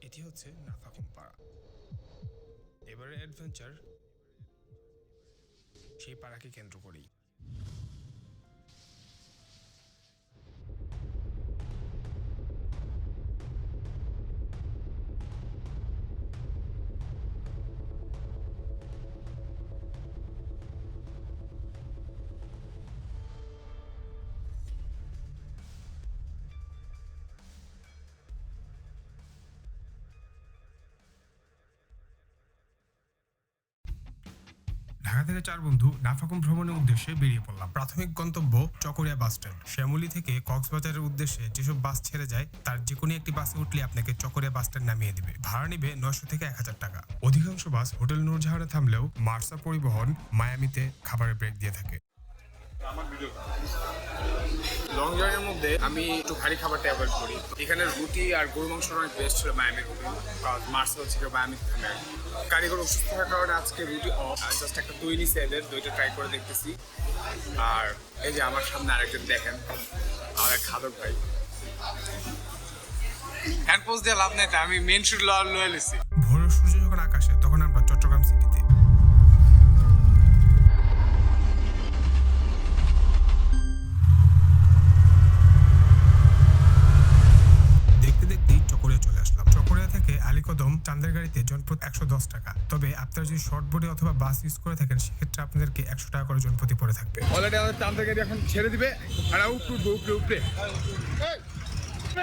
এটি হচ্ছে নাফাকুম পাড়া। এবারের অ্যাডভেঞ্চার সেই পাড়াকে কেন্দ্র করেই। ঢাকা থেকে 4 বন্ধু নাফাকুম ভ্রমণের উদ্দেশ্যে বেরিয়ে পড়লাম। প্রাথমিক গন্তব্য চকরিয়া বাস স্ট্যান্ড। শ্যামলী থেকে কক্সবাজারের উদ্দেশ্যে যেসব বাস ছেড়ে যায় তার যে কোনো একটি বাসে উঠলে আপনাকে চকরিয়া বাস স্ট্যান্ড নামিয়ে দিবে। ভাড়া নিবে 900 থেকে 1000 টাকা। অধিকাংশ বাস হোটেল নূরজাহানে থামলেও মার্সা পরিবহন মায়ামিতে খাবারের ব্রেক দিয়ে থাকে। লং জার্নির মধ্যে আমি একটু ভারী খাবারটা অ্যাভয়েড করি। এখানে রুটি আর গরু মাংসটা অনেক বেস্ট ছিল মায়ামির রুটি। মার্সা হচ্ছে মায়ামিতে থামে। কারিগর অসুস্থ থাকার কারণে আজকে রুটি অফ। জাস্ট একটা দই নিছি এদের, দইটা ট্রাই করে দেখতেছি। আর এই যে আমার সামনে আরেকজন দেখেন, আমার এক খাদক ভাই। হ্যান্ড পোজ দিয়ে লাভ নেই, আমি মেন শুট লয়ে নিছি। ভোরের সূর্য যখন আকাশে তখন আমরা চট্টগ্রাম সিটিতে। দেখতে দেখতেই চকরিয়া চলে আসলাম। চকরিয়া থেকে আলীকদম চাঁদের গাড়িতে জনপ্রতি 110 টাকা। তবে আপনারা যদি শর্ট বোর্ডে অথবা বাস ইউজ করে থাকেন সেক্ষেত্রে আপনাদেরকে 100 টাকা করে জনপ্রতি পড়ে থাকবে। অলরেডি আমাদের চাঁদের গাড়ি এখন ছেড়ে দিবে আর উপরে উপরে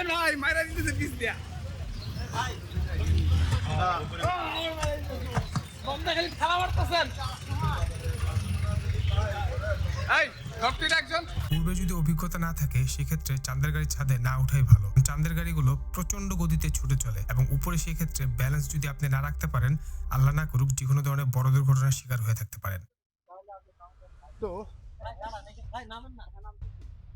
ভাই মাইরা দিতেছে পিস দিয়া। পূর্বে যদি অভিজ্ঞতা না থাকে সেক্ষেত্রে চাঁদের গাড়ির ছাদে না ওঠাই ভালো। চাঁদের গাড়িগুলো প্রচন্ড গতিতে ছুটে চলে এবং উপরে সেক্ষেত্রে ব্যালেন্স যদি আপনি না রাখতে পারেন, আল্লাহ না করুক, যে কোনো ধরনের বড় দুর্ঘটনার শিকার হয়ে থাকতে পারেন। তো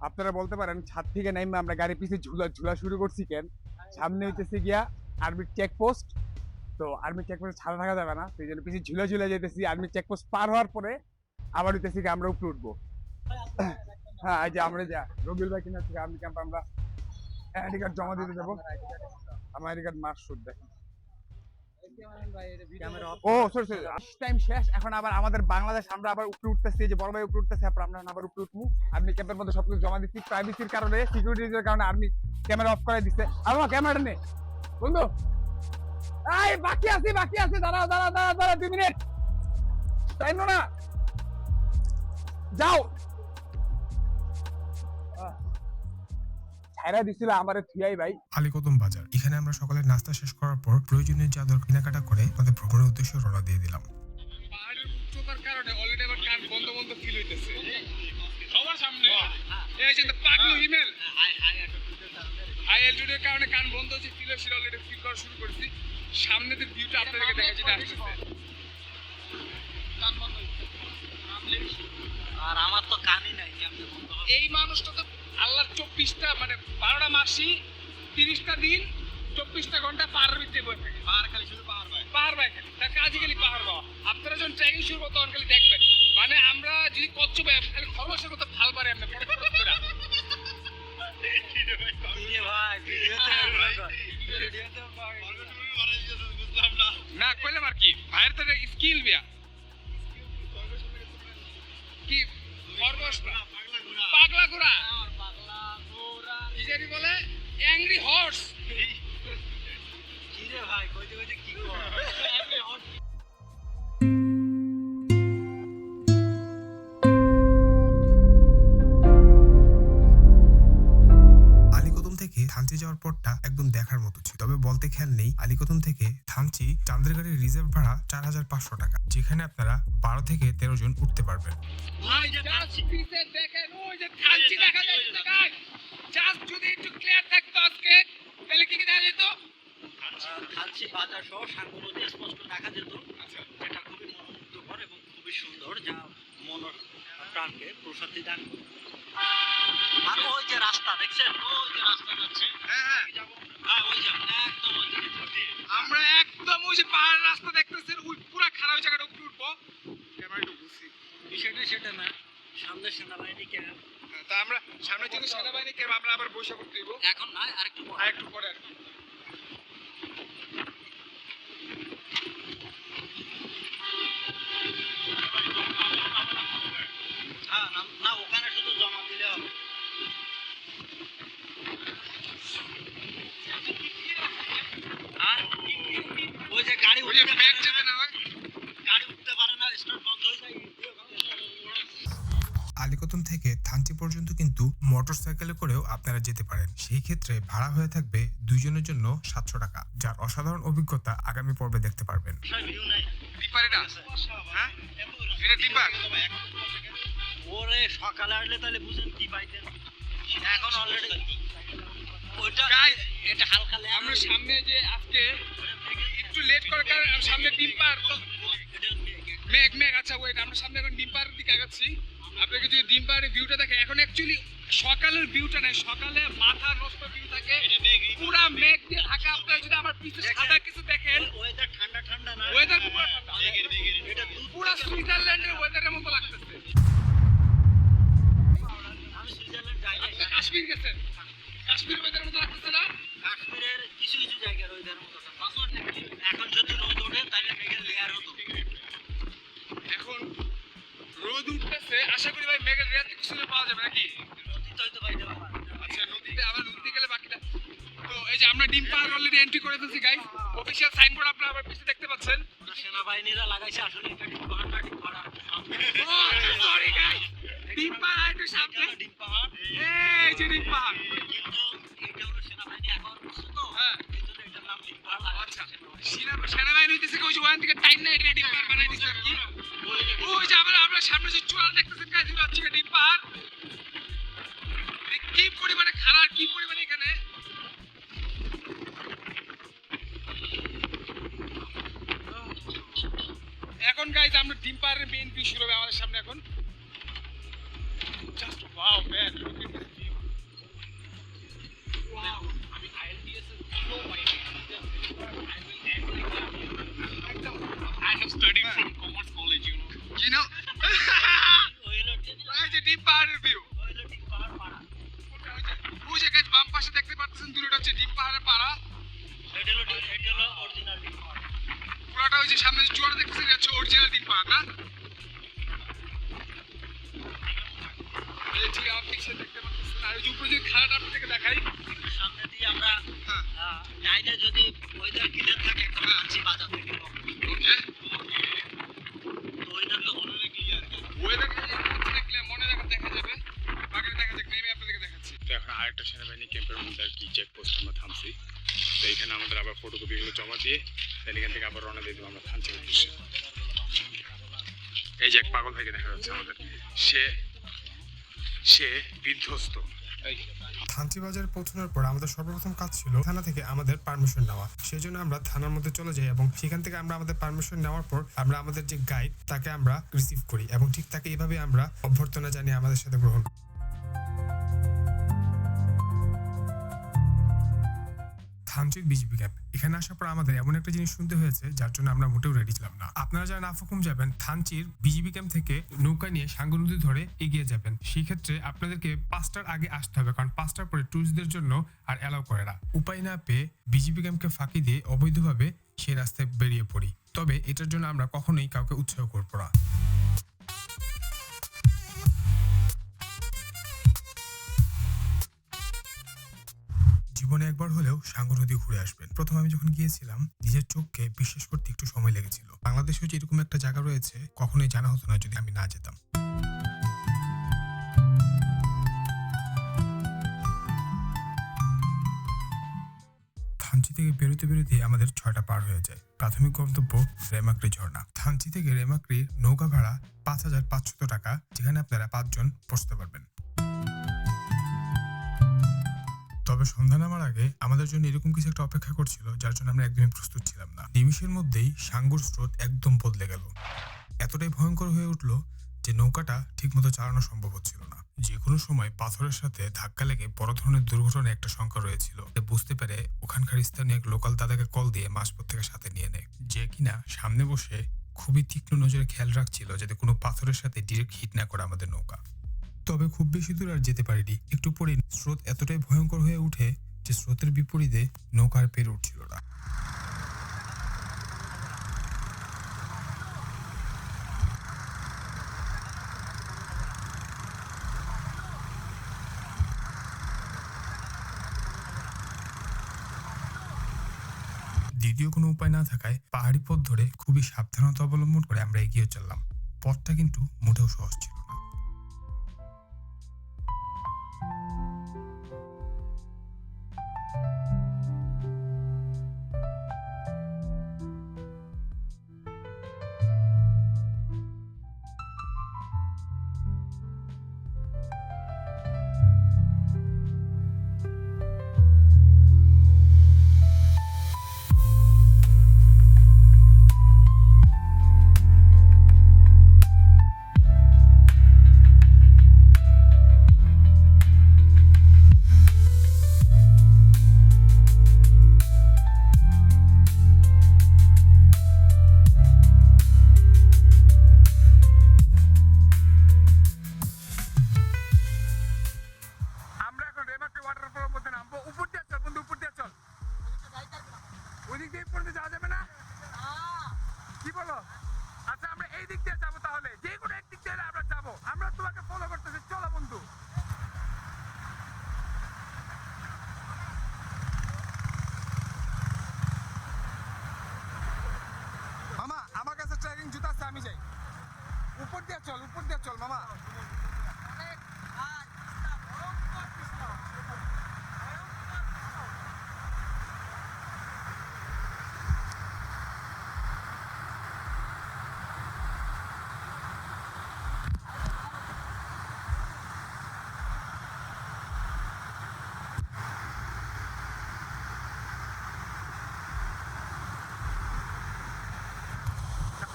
আপনারা বলতে পারেন ছাদ থেকে নাইমা আমরা গাড়ি পিছে ঝুলা শুরু করছি কেন? সামনে হইতেছে গিয়া আর্মির চেকপোস্ট। তো আর্মির চেকপোস্ট ছাড়া থাকা যাবে না, সেই জন্য পিছে ঝুলা যেতেছি। আর্মির চেকপোস্ট পার হওয়ার পরে আবার হইতেছি গিয়ে আমরা উপরে উঠবো। হ্যাঁ, এই যে আমরা যা রবিউল ভাই কিনা থেকে আর্মি ক্যাম্প আমরা আইডি কার্ড জমা দিতে যাবো। আমার আইডি কার্ড মার্কস শুট দেখেন। ও সরি টাইম শেষ। এখন আবার আমাদের বাংলাদেশ, আমরা আবার উপরে উঠতেছি, যে বড় ভাই উপরে উঠতেছে, আমরা আবার উপরে উঠবো। আর্মি ক্যাম্পের মধ্যে সবকিছু জমা দিচ্ছি। প্রাইভেসির কারণে, সিকিউরিটির কারণে আর্মি ক্যামেরা অফ করে দিচ্ছে। আমার ক্যামেরাটা নেই বন্ধু, এই বাকি আছে দাঁড়াও 2 মিনিট তাই না, যাও। ছাইরা দিছিল আমারে থিয়াই ভাই। আলীকদম বাজার। এখানে আমরা সকালের নাস্তা শেষ করার পর প্রয়োজনীয় চাদর কেনাকাটা করে আমাদের ভ্রমণের উদ্দেশ্যে রওনা দিয়ে দিলাম। পাহাড়ের উচ্চতার কারণে অলরেডি আমার কান বন্ধ ফিল হইতেছে। সবার সামনে এই যে পাগলু হিমেল হাই অ্যালটিটিউডের কারণে কান বন্ধ হচ্ছে, ফিল অলরেডি ফিল করা শুরু করেছি। সামনে যে ভিউটা আপনাদেরকে দেখা যেটা আসতেছে, কান বন্ধ হইছে। আর আমার তো কানই নাই, কেমনে বন্ধ হবে? এই মানুষটা তো আল্লাহর 24টা মানে 12টা মাসই 30টা দিন 24টা ঘন্টা পাহাড়ের ভিতরে বসে থাকে। পাহাড় খালি শুধু পাহাড় ভাই খালি তার কাজে খালি পাহাড় বাবা। আপনারা যখন ট্রেকিং শুরু করতে তখন খালি দেখবেন, মানে আমরা যদি কচ্ছপে খালি খরগোশের মতো ভাল পারে আমরা না কইলাম আর কি ভাইয়ের তো স্কিল বিয়া কি খরগোশ না পাগলা ঘোড়া কি জানি বলে অ্যাংরি হর্স। কি রে ভাই কইতে কি কর অ্যাংরি হর্স। আলীকদম থেকে থানচি যাওয়ার পথটা একদম দেখার মতো ছিল। তবে বলতে খেয়াল নেই, আলীকদম থেকে থানচি চাঁদের গাড়ির রিজার্ভ ভাড়া 4500 টাকা, যেখানে আপনারা 12 থেকে 13 জন উঠতে পারবেন। ভাই জাস্ট পিছে দেখেন ওই যে থানচি দেখা যায়, জাস্ট যদি একটু ক্লিয়ার থাকতো আজকে তাহলে কি দেখা যেত? থানচি বাজার সহ সাঙ্গু নদী স্পষ্ট দেখা যেত। আচ্ছা, এটা খুবই মনোমুগ্ধকর এবং খুবই সুন্দর, যা মনের প্রাণকে প্রশান্তি দান করে। আর ওই যে রাস্তা দেখছেন, ওই যে রাস্তা যাচ্ছে, হ্যাঁ যাবো, হ্যাঁ ওই যে একদম ওই দিকে আমরা একদম ওই যে পাহাড়ের রাস্তা দেখতেছেন, ওই পুরো খারাপ জায়গাটা উপরে উঠবো। ক্যামেরা একটু ঘুরছি, বিষয়টা সেটা না, সামনে সেনাবাহিনী ক্যাম্প, তা আমরা সামনে যদি সেনাবাহিনী কে আমরা আবার বৈশাখ করতে দিব এখন না আরেকটু পরে। আরেকটু পরে আর কি। হ্যাঁ না ওখানে শুধু জমা দিলে হবে। আর ওই যে গাড়ি ওই যে উঠতে ব্যাগ পারে যেতে না, না হয়। গাড়ি উঠতে পারে না, স্টার্ট বন্ধ হয়ে যায়। আলীকদম থেকে থানচি পর্যন্ত কিন্তু মোটরসাইকেলে করেও আপনারা যেতে পারেন। সেই ক্ষেত্রে ভাড়া হয়ে থাকবে দুইজনের জন্য 700 টাকা, যার অসাধারণ অভিজ্ঞতা আগামী পর্বে দেখতে পারবেন। ভিউ নাই। ডিপার এটা? হ্যাঁ এটা ডিপার। ওরে সকালে আসলে তাহলে বুঝেন কি পাইতেন। এখন অলরেডি ওইটা Guys, এটা হালকা লেয়ার। আমরা সামনে যে আজকে একটু লেট করার কারণে সামনে ডিম্পার তো মেঘ মেঘ। আচ্ছা ওয়েট, আমরা সামনে এখন ডিম্পারের দিকে আগাচ্ছি। আপনাকে যদি ডিম্পারের ভিউটা দেখে, এখন অ্যাকচুয়ালি সকালের ভিউটা নাই, সকালে মাথা নষ্ট ভিউ থাকে, পুরা মেঘ দিয়ে ঢাকা। আপনারা যদি আমার পিছনে সাদা কিছু দেখেন, ওয়েদার ঠান্ডা ঠান্ডা না, ওয়েদার পুরো ঠান্ডা। এটা দুধ পুরা সুইজারল্যান্ডের ওয়েদারের মতো লাগতেছে। আমি সুইজারল্যান্ড যাই নাই। আপনি কাশ্মীর গেছেন, কাশ্মীর ওয়েদারের মতো লাগতেছে না? কাশ্মীরের কিছু কিছু জায়গার ওয়েদার মতো না। এখন যদি রোদ ওঠে তাহলে মেঘের লেয়ার হতো। এখন রোদ উঠতেছে, আশা করি ভাই মেঘের রেয়ার থেকে কিছু পাওয়া যাবে নাকি? নদীতে হয়তো পাইতে পারবা। আচ্ছা নদীতে, আবার নদীতে গেলে বাকিটা। তো এই যে আমরা ডিম পাহাড় অলরেডি এন্ট্রি করে ফেলছি গাইস। অফিশিয়াল সাইনবোর্ড আপনারা আবার পিছনে দেখতে পাচ্ছেন। সেনাবাহিনীরা লাগাইছে আসলে এটা ডিম পাহাড় না, ডিম পাহাড়। সরি গাইস, ডিম পাহাড় একটু সামনে। ডিম পাহাড় এই যে ডিম পাহাড়। কিন্তু এটা হলো সেনাবাহিনী এখন করছে তো, হ্যাঁ। এই জন্য এটার নাম ডিম পাহাড় লাগাইছে আচ্ছা সেনাবাহিনী। সেনাবাহিনী হইতেছে কি ওই যে ওখান থেকে টাইম না এটা ডিম পাহাড় বানাই দিচ্ছে আর কি। ওই যে আমরা সামনে যে চূড়া দেখতেছেন গাইস, এটা হচ্ছে ডিম পাহাড়। কি পরিমাণে খারাপ, কি পরিমাণে এখানে এখন গাইজ আমরা ডিম পাহাড়ের মেইন ভিউ শুরু হবে আমাদের সামনে এখন। Just wow man, look at this view. Wow, আমি আইএলটিএস এর ভিডিও পাইনি। I have studied from commerce college, you know. ওই হলো এই যে ডিম পাহাড়ের ভিউ। ওই হলো ডিম পাহাড় পাড়া। ওই যে গাইজ বাম পাশে দেখতে পাচ্ছেন দূরটা হচ্ছে ডিম পাহাড়ের পাড়া। এটা হলো অরিজিনাল ডিম পাহাড়। পুরাটা ওই যে সামনে যে চূড়া দেখতেছেন এটা হচ্ছে অরিজিনাল ডিম পাহাড় না? এই যে ঠিক আমার পিছনে দেখতে পাচ্ছেন। আর ওই যে উপরে যে খাড়াটা আপনাদেরকে দেখাই। সামনে দিয়ে আমরা হ্যাঁ ডাইনে যদি ওয়েদার ক্লিয়ার থাকে একটা আছি বাজার থেকে ওকে। তো ওয়েদার তো অনেক ক্লিয়ার। ওয়েদার দেখলে মনে রাখা দেখা যাবে, বাকিটা দেখা যাক। নেমে আপনাদেরকে দেখাচ্ছি। তো এখন আরেকটা সেনাবাহিনী ক্যাম্পের মধ্যে আর কি চেকপোস্ট আমরা থামছি। তো এখানে আমাদের আবার ফটোকপিগুলো জমা দিয়ে দেন এখান থেকে আবার রওনা দিয়ে দেবো আমরা থানচির উদ্দেশ্যে। এই যে এক পাগল ভাইকে দেখা যাচ্ছে আমাদের, সে বিধ্বস্ত। থানচি বাজারে পৌঁছানোর পর আমাদের সর্বপ্রথম কাজ ছিল থানা থেকে আমাদের পারমিশন নেওয়া। সেই জন্য আমরা থানার মধ্যে চলে যাই এবং সেখান থেকে আমরা আমাদের পারমিশন নেওয়ার পর আমরা আমাদের যে গাইড তাকে আমরা রিসিভ করি এবং ঠিক তাকে এইভাবে আমরা অভ্যর্থনা জানিয়ে আমাদের সাথে গ্রহণ করি। থানচির বিজিবি ক্যাম্প, এখানে আসার পর আমাদের এমন একটা জিনিস শুনতে হয়েছে যার জন্য আমরা মোটেও রেডি ছিলাম না। আপনারা যারা নাফাকুম যাবেন থানচির বিজিবি ক্যাম্প থেকে নৌকা নিয়ে সাঙ্গু নদী ধরে এগিয়ে যাবেন। সেই ক্ষেত্রে আপনাদেরকে 5টার আগে আসতে হবে, কারণ 5টার পরে টুরিস্টদের জন্য আর অ্যালাউ করে না। উপায় না পেয়ে বিজিবি ক্যাম্পকে ফাঁকি দিয়ে অবৈধভাবে সেই রাস্তায় বেরিয়ে পড়ি। তবে এটার জন্য আমরা কখনোই কাউকে উৎসাহ করবো না। জীবনে একবার হলেও সাঙ্গু নদী ঘুরে আসবেন। প্রথম আমি যখন গিয়েছিলাম নিজের চোখকে বিশ্বাস করতে একটু সময় লেগেছিল। বাংলাদেশেও যে এরকম একটা জায়গা রয়েছে কখনোই জানা হতো না যদি আমি না যেতাম। থানচি থেকে বেরোতে বেরোতে আমাদের 6টা পার হয়ে যায়। প্রাথমিক গন্তব্য রেমাক্রি ঝর্ণা। থানচি থেকে রেমাক্রির নৌকা ভাড়া 5500 টাকা, যেখানে আপনারা 5 জন বসতে পারবেন। তবে সন্ধ্যা নামার আগে আমাদের জন্য এরকম কিছু একটা অপেক্ষা করছিল যার জন্য আমরা একদমই প্রস্তুত ছিলাম না। নিমিষের মধ্যেই সাঙ্গুর স্রোত একদম বদলে গেল। এতটাই ভয়ঙ্কর হয়ে উঠলো যে নৌকাটা ঠিকমতো চালানো সম্ভব হচ্ছিল না। যে কোনো সময় পাথরের সাথে ধাক্কা লেগে বড় ধরনের দুর্ঘটনার একটা শঙ্কা রয়েছিল। বুঝতে পেরে ওখানকার স্থানীয় এক লোকাল দাদাকে কল দিয়ে মাঝপথ থেকে সাথে নিয়ে নেয়, যে কিনা সামনে বসে খুবই তীক্ষ্ণ নজরে খেয়াল রাখছিল যাতে কোনো পাথরের সাথে ডিরেক্ট হিট না করে আমাদের নৌকা। তবে খুব বেশি দূর আর যেতে পারিনি। একটু পরে স্রোত এতটাই ভয়ঙ্কর হয়ে উঠে যে স্রোতের বিপরীতে নৌকা আর পেরে উঠছিল না। দ্বিতীয় কোনো উপায় না থাকায় পাহাড়ি পথ ধরে খুবই সাবধানতা অবলম্বন করে আমরা এগিয়ে চললাম। পথটা কিন্তু মোটেও সহজ ছিল না। আমরা এখন রেমাক্রি ওয়াটারফলের মধ্যে নামবো। উপর দিয়ে চল বন্ধু, উপর দিয়ে চল। ওই দিক দিয়ে পড়তে যাওয়া যাবে না? কি বলো? আচ্ছা আমরা এই দিক দিয়ে যাবো, তাহলে যে কোনো এক দিক দিয়ে আমরা যাবো। আমরা তোমাকে ফলো করতেছি, চলো বন্ধু। মামা আমার কাছে ট্রেকিং জুতা আছে, আমি যাই। উপর দিয়ে চল, উপর দিয়ে চল মামা।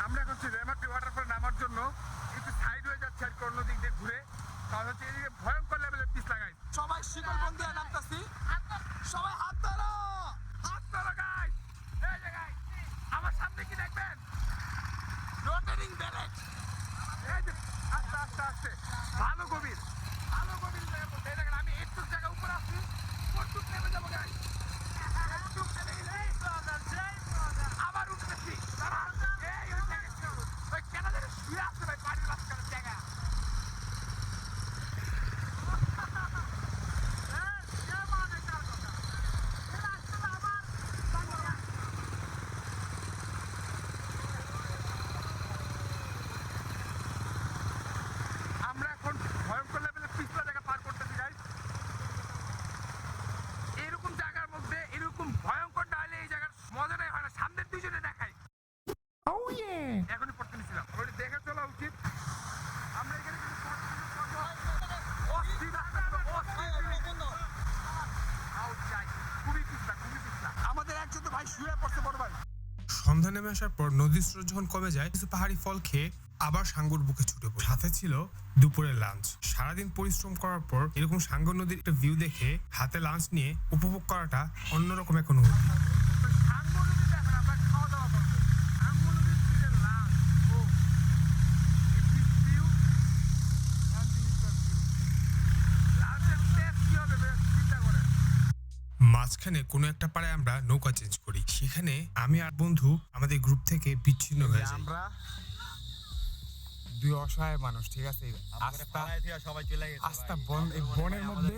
আমরা এখন রেমাক্রি ওয়াটারফল নামার জন্য একটু সাইড হয়ে যাচ্ছে আর অন্য দিক দিয়ে ঘুরে, কারণ হচ্ছে এদিকে ভয়ঙ্কর লেভেলের পিস লাগাই। সবাই শিকল বন্ধ দিয়ে নামতাছি, সবাই হাত ধরো, হাত ধরো গাইস। এই যে গাইস, আমার সামনে কি দেখবেন? রোটেটিং ব্যারেক। এই যে আস্তে আস্তে আস্তে, ভালো গভীর, ভালো গভীর জায়গা বলতে। এই দেখেন আমি একটু জায়গা উপরে আছি, কতটুক নেমে যাবো গাইস। একটুক নেমে গেলে আবার উঠতেছি। এই ওই জায়গা, ওই কেন জানি শুয়ে আসছে ভাই পানির মাঝখানে জায়গা। আমরা এখন ভয়ঙ্কর লেভেলের পিছলা জায়গা পার করতেছি গাইস। এরকম জায়গার মধ্যে এরকম ভয়ঙ্কর ডালে এই জায়গার মজাটাই হয় না। সামনের দুইজনে দেখাই এখনই পড়তে নিছিলাম, ওটা দেখে চলা উচিত। আমরা এখানে কিন্তু অস্থির রাস্তা, খুবই পিছলা, খুবই পিছলা। আমাদের একজন তো ভাই শুয়ে পড়ছে বড় ভাই। সন্ধ্যা নেমে আসার পর নদীর স্রোত যখন কমে যায়, কিছু পাহাড়ি ফল খেয়ে আবার সাঙ্গুর বুকে ছুটে পড়ি। সাথে ছিল দুপুরের লাঞ্চ। সারাদিন পরিশ্রম করার পর এরকম সাঙ্গু নদীর একটা ভিউ দেখে হাতে লাঞ্চ নিয়ে উপভোগ করাটা অন্যরকম এক অনুভূতি। সাঙ্গু নদী দেখেন, আমরা খাওয়া দাওয়া করবো। সাঙ্গু নদীর তীরে লাঞ্চ, ও this view and this is the view. লাঞ্চের টেস্ট কি হবে বেশ চিন্তা করেন। মাঝখানে কোনো একটা পাড়ায় আমরা নৌকা চেঞ্জ করি। সেখানে আমি আর বন্ধু আমাদের গ্রুপ থেকে বিচ্ছিন্ন হয়ে যাই। আমরা দুই অসহায় মানুষ, ঠিক আছে, সবাই চলে গেছে আস্তা বনের মধ্যে।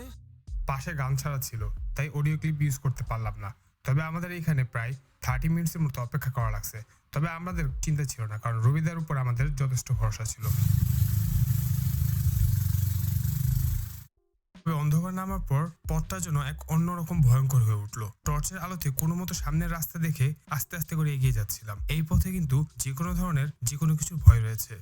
পাশে গান ছাড়া ছিল, তাই অডিও ক্লিপ ইউজ করতে পারলাম না। তবে আমাদের এখানে প্রায় 30 মিনিটসের মতো অপেক্ষা করা লাগছে। তবে আমাদের চিন্তা ছিল না, কারণ রবিদার উপর আমাদের যথেষ্ট ভরসা ছিল। তবে অন্ধকার নামার পর পথটা যেন এক অন্যরকম ভয়ঙ্কর হয়ে উঠলো। টর্চের আলোতে কোনো মতো সামনের রাস্তা দেখে আস্তে আস্তে করে এগিয়ে যাচ্ছিলাম। এই পথে কিন্তু যে কোনো ধরনের যে কোনো কিছুর ভয় রয়েছে।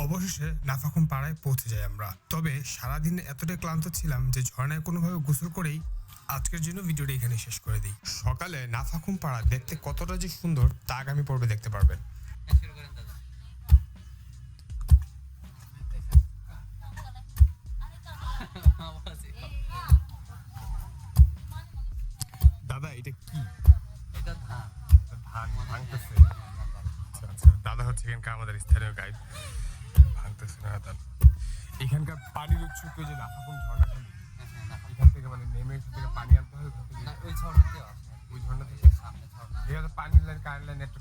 অবশেষে নাফাখুম পাড়ায় পৌঁছে যাই আমরা। তবে সারাদিন এতটাই ক্লান্ত ছিলাম যে ঝর্ণায় কোনোভাবে গোসল করেই আজকের জন্য ভিডিওটা এখানে শেষ করে দিই। সকালে নাফাখুম পাড়া দেখতে কতটা যে সুন্দর তা আগামী পর্বে দেখতে পারবেন। শুরু করেন দাদা। আওয়াজ এটা কি? এটা ধান। ধান ভাঙতেছে। আচ্ছা আচ্ছা, দাদা হচ্ছে এখানকার আমাদের স্থানীয় গাইড। ভাঙতেছে না দাদা। এখানকার পানির উৎস কি, যে লাফাপুর ঝর্ণাখালি, এখান থেকে মানে নেমে এখান থেকে পানি আনতে হয় ওখান থেকে, ওই ঝর্ণাতেও আছে। ওই ঝর্ণা থেকে সামনে ঝর্ণা। এখানে পানির লাইন, কারেন্ট লাইন, একটা